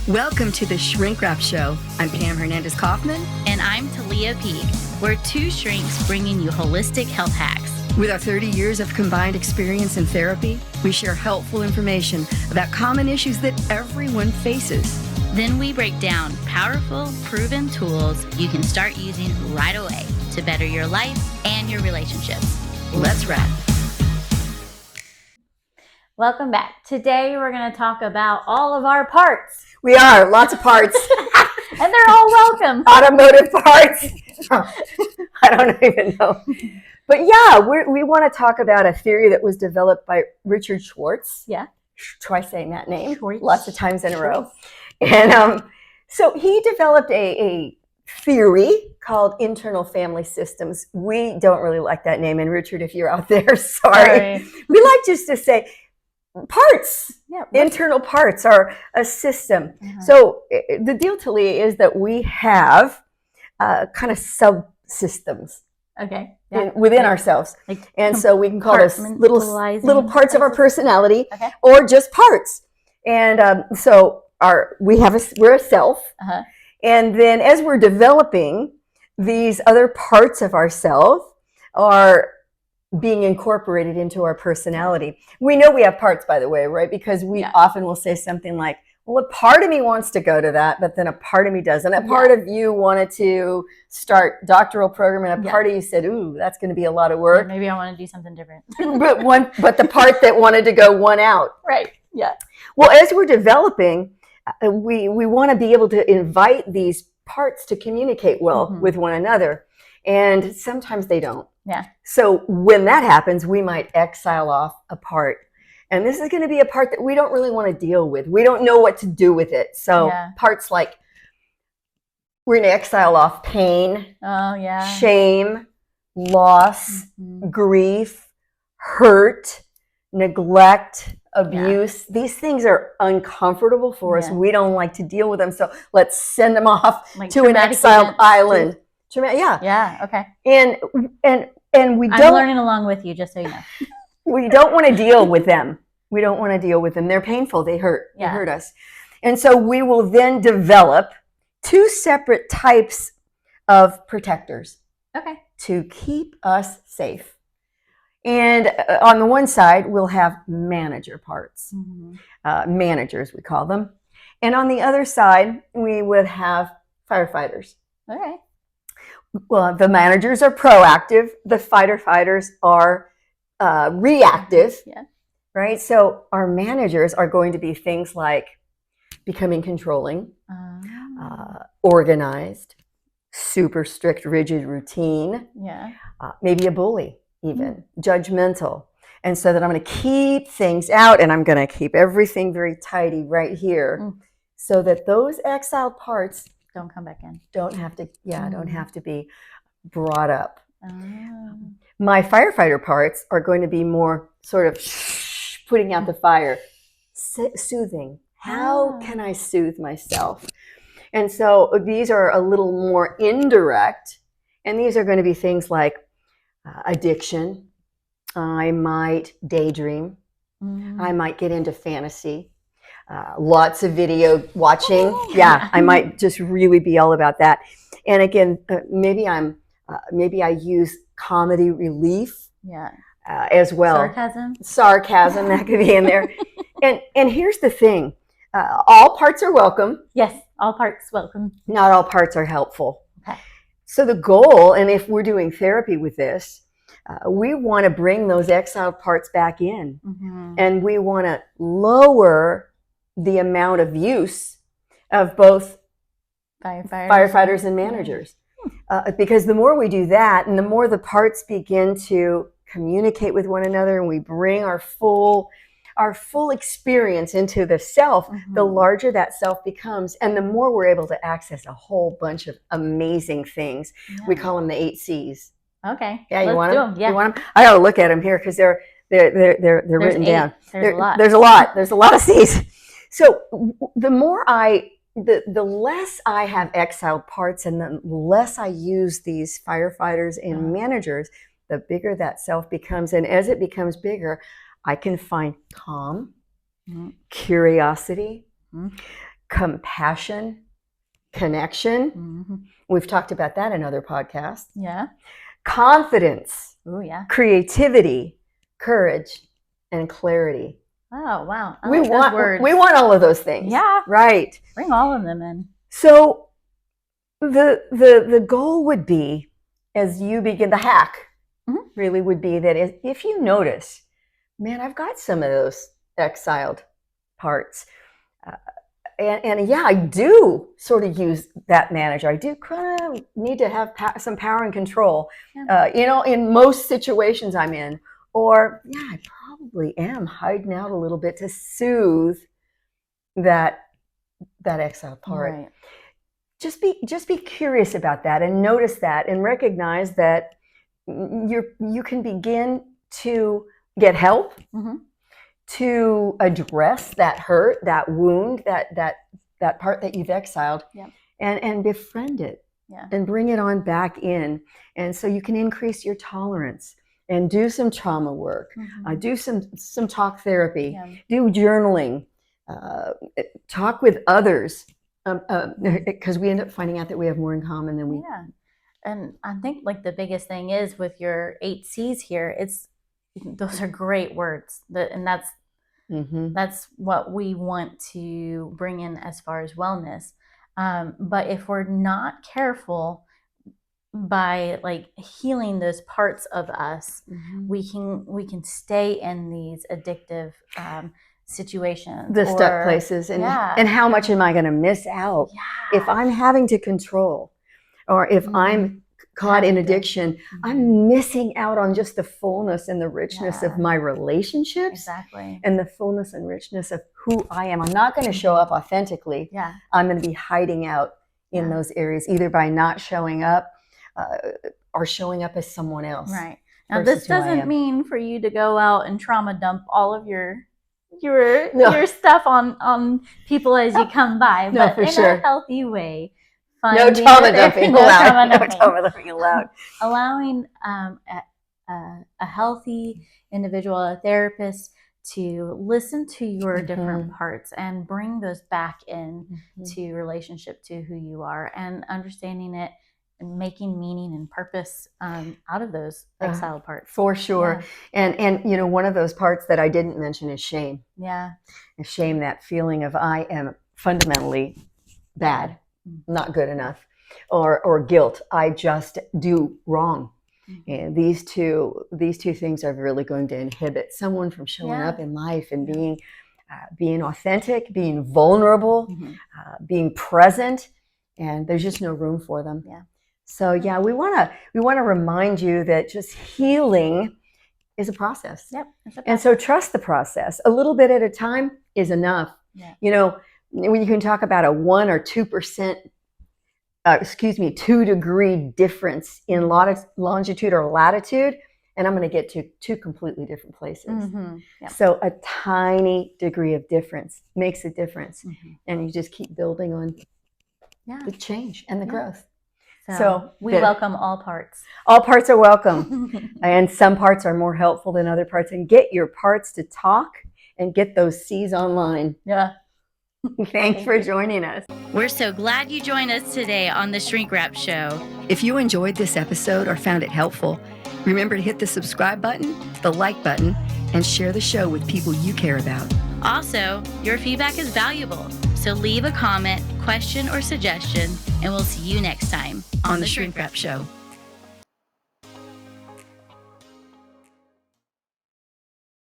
Welcome to the Shrink Rap Show. I'm Pam Hernandez-Kaufman. And I'm Talia Peak. We're two shrinks bringing you holistic health hacks. With our 30 years of combined experience in therapy, we share helpful information about common issues that everyone faces. Then we break down powerful, proven tools you can start using right away to better your life and your relationships. Let's rap. Welcome back. Today we're going to talk about all of our parts. We are, lots of parts. And they're all welcome. Automotive parts. I don't even know. But yeah, we want to talk about a theory that was developed by Richard Schwartz. Yeah. Try saying that name Schwartz. Lots of times in a row. And so he developed a theory called internal family systems. We don't really like that name. And Richard, if you're out there, sorry. We like just to say parts. Yeah, internal parts are a system. So the deal, Talia, is that we have kind of subsystems. Okay. Yeah. Within ourselves. And so we can call those little parts of our personality, or just parts. And so we're a self. And then as we're developing, these other parts of ourselves are being incorporated into our personality. We know we have parts, by the way, right? Because we often will say something like, well, a part of me wants to go to that, but then a part of me doesn't. A part of you wanted to start doctoral program, and a part of you said, ooh, that's going to be a lot of work. Yeah, maybe I want to do something different. but the part that wanted to go one out. Right. Yeah. Well, as we're developing, we want to be able to invite these parts to communicate well with one another. And sometimes they don't. Yeah. So when that happens, we might exile off a part. And this is going to be a part that we don't really want to deal with. We don't know what to do with it. So parts like we're going to exile off pain, shame, loss, grief, hurt, neglect, abuse. These things are uncomfortable for us. We don't like to deal with them. So let's send them off to an exiled island. Yeah. Okay. And we don't. I'm learning along with you, just so you know. We don't want to deal with them. We don't want to deal with them. They're painful. They hurt. They hurt us. And so we will then develop two separate types of protectors. Okay. To keep us safe. And on the one side, we'll have manager parts. Managers, we call them. And on the other side, we would have firefighters. Okay. Well, the managers are proactive. The fighters are reactive. Yeah. Right? So our managers are going to be things like becoming controlling, organized, super strict, rigid routine. Yeah. Maybe a bully, even judgmental. And so that I'm going to keep things out, and I'm going to keep everything very tidy right here, so that those exiled parts don't come back in. Don't have to be brought up. My firefighter parts are going to be more sort of putting out the fire, soothing. How can I soothe myself? And so these are a little more indirect, and these are going to be things like addiction. I might daydream. I might get into fantasy. Lots of video watching. I might just really be all about that. And again, maybe I use comedy relief as well. Sarcasm, that could be in there. And here's the thing. All parts are welcome. Yes, all parts welcome. Not all parts are helpful. Okay. So the goal, and if we're doing therapy with this, we want to bring those exiled parts back in. And we want to lower the amount of use of both firefighters and managers. Because the more we do that, and the more the parts begin to communicate with one another, and we bring our full experience into the self, the larger that self becomes, and the more we're able to access a whole bunch of amazing things. We call them the 8 C's. Okay. Yeah, you want them? Yeah. You want them? I got to look at them here because they're written down. There's a lot. There's a lot of C's. So the less I have exiled parts, and the less I use these firefighters and managers, the bigger that self becomes. And as it becomes bigger, I can find calm, curiosity, compassion, connection. Mm-hmm. We've talked about that in other podcasts. Yeah. Confidence, Oh, yeah. creativity, courage, and clarity. Oh, wow. I We like those words. want all of those things. Yeah. Right. Bring all of them in. So the goal would be, as you begin, the hack really would be that if you notice, man, I've got some of those exiled parts. And yeah, I do sort of use that manager. I do kind of need to have some power and control, in most situations I'm in. Or, yeah, I probably am hiding out a little bit to soothe that exiled part. Right. Just be curious about that and notice that and recognize that you can begin to get help. To address that hurt, that wound, that part that you've exiled, and befriend it, and bring it on back in. And so you can increase your tolerance and do some trauma work, do some talk therapy, do journaling, talk with others, because we end up finding out that we have more in common than we. Yeah, and I think like the biggest thing is with your 8 C's here, those are great words, and that's what we want to bring in as far as wellness. But if we're not careful by like healing those parts of us, we can stay in these addictive situations, stuck places, and how much am I going to miss out if I'm having to control, or if I'm caught in addiction? I'm missing out on just the fullness and the richness of my relationships, and the fullness and richness of who I am. I'm not going to show up authentically. I'm going to be hiding out in those areas, either by not showing up or showing up as someone else. Right. Now, this doesn't mean for you to go out and trauma dump all of your stuff on people as you come by, but in a healthy way. No trauma dumping allowed. No trauma dumping allowed. Allowing a healthy individual, a therapist, to listen to your different parts and bring those back in to relationship to who you are, and understanding it and making meaning and purpose out of those exiled parts. For sure. And one of those parts that I didn't mention is shame. Yeah. Shame, that feeling of I am fundamentally bad, not good enough, or guilt, I just do wrong. And these two things are really going to inhibit someone from showing up in life and being authentic, being vulnerable, being present, and there's just no room for them. So we want to remind you that just healing is a process. And so trust the process. A little bit at a time is enough. When you can talk about a 1 or 2%, 2-degree difference in longitude or latitude, and I'm going to get to 2 completely different places. So a tiny degree of difference makes a difference, and you just keep building on the change and the growth. So we welcome all parts. All parts are welcome, and some parts are more helpful than other parts. And get your parts to talk, and get those C's online. Thanks for joining us. We're so glad you joined us today on the Shrink Rap Show. If you enjoyed this episode or found it helpful, remember to hit the subscribe button, the like button, and share the show with people you care about. Also, your feedback is valuable, so leave a comment, question, or suggestion, and we'll see you next time on the Shrink Rap Show.